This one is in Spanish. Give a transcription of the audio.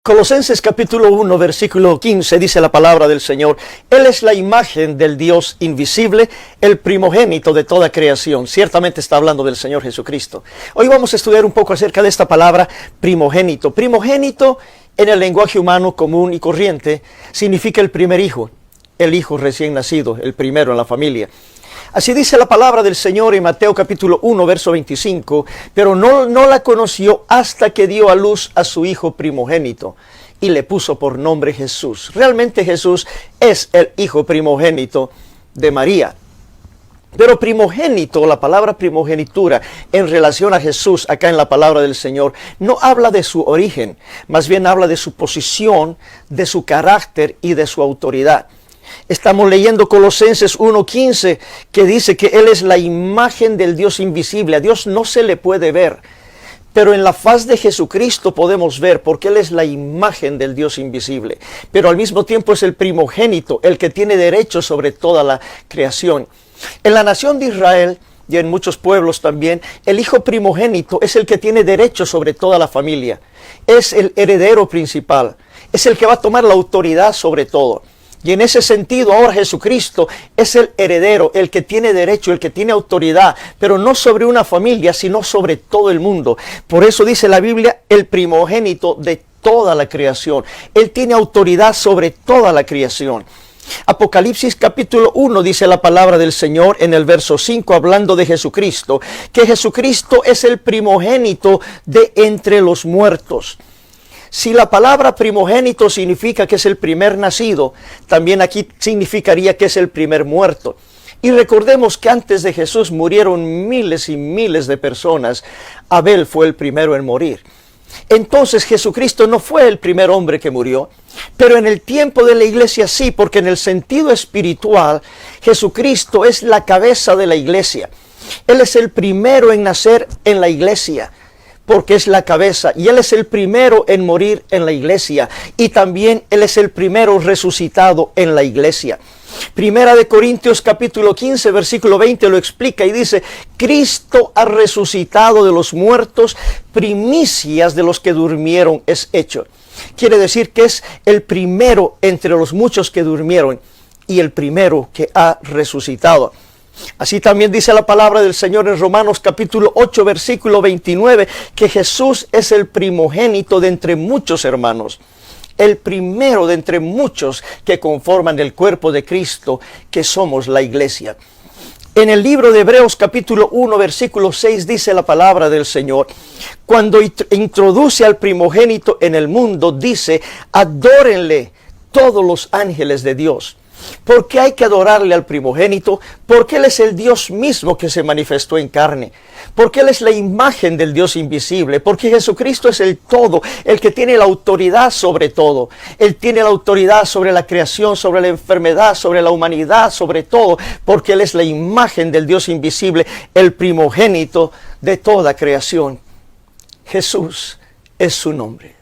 Colosenses capítulo 1, versículo 15, dice la palabra del Señor: Él es la imagen del Dios invisible, el primogénito de toda creación. Ciertamente está hablando del Señor Jesucristo. Hoy vamos a estudiar un poco acerca de esta palabra primogénito. Primogénito, en el lenguaje humano común y corriente, significa el primer hijo, el hijo recién nacido, el primero en la familia. Así dice la palabra del Señor en Mateo capítulo 1, verso 25, pero no la conoció hasta que dio a luz a su hijo primogénito y le puso por nombre Jesús. Realmente Jesús es el hijo primogénito de María. Pero primogénito, la palabra primogenitura en relación a Jesús acá en la palabra del Señor, no habla de su origen, más bien habla de su posición, de su carácter y de su autoridad. Estamos leyendo Colosenses 1:15, que dice que Él es la imagen del Dios invisible. A Dios no se le puede ver, pero en la faz de Jesucristo podemos ver, porque Él es la imagen del Dios invisible. Pero al mismo tiempo es el primogénito, el que tiene derecho sobre toda la creación. En la nación de Israel y en muchos pueblos también, el hijo primogénito es el que tiene derecho sobre toda la familia. Es el heredero principal, es el que va a tomar la autoridad sobre todo. Y en ese sentido ahora Jesucristo es el heredero, el que tiene derecho, el que tiene autoridad, pero no sobre una familia, sino sobre todo el mundo. Por eso dice la Biblia, el primogénito de toda la creación. Él tiene autoridad sobre toda la creación. Apocalipsis capítulo 1 dice la palabra del Señor en el verso 5, hablando de Jesucristo, que Jesucristo es el primogénito de entre los muertos. Si la palabra primogénito significa que es el primer nacido, también aquí significaría que es el primer muerto. Y recordemos que antes de Jesús murieron miles y miles de personas. Abel fue el primero en morir. Entonces Jesucristo no fue el primer hombre que murió, pero en el tiempo de la iglesia sí, porque en el sentido espiritual, Jesucristo es la cabeza de la iglesia. Él es el primero en nacer en la iglesia, porque es la cabeza, y Él es el primero en morir en la iglesia, y también Él es el primero resucitado en la iglesia. Primera de Corintios capítulo 15, versículo 20 lo explica y dice: Cristo ha resucitado de los muertos, primicias de los que durmieron es hecho. Quiere decir que es el primero entre los muchos que durmieron, y el primero que ha resucitado. Así también dice la palabra del Señor en Romanos capítulo 8, versículo 29, que Jesús es el primogénito de entre muchos hermanos, el primero de entre muchos que conforman el cuerpo de Cristo, que somos la iglesia. En el libro de Hebreos capítulo 1, versículo 6 dice la palabra del Señor, cuando introduce al primogénito en el mundo, dice: adórenle todos los ángeles de Dios. ¿Por qué hay que adorarle al primogénito? Porque Él es el Dios mismo que se manifestó en carne. Porque Él es la imagen del Dios invisible. Porque Jesucristo es el todo, el que tiene la autoridad sobre todo. Él tiene la autoridad sobre la creación, sobre la enfermedad, sobre la humanidad, sobre todo. Porque Él es la imagen del Dios invisible, el primogénito de toda creación. Jesús es su nombre.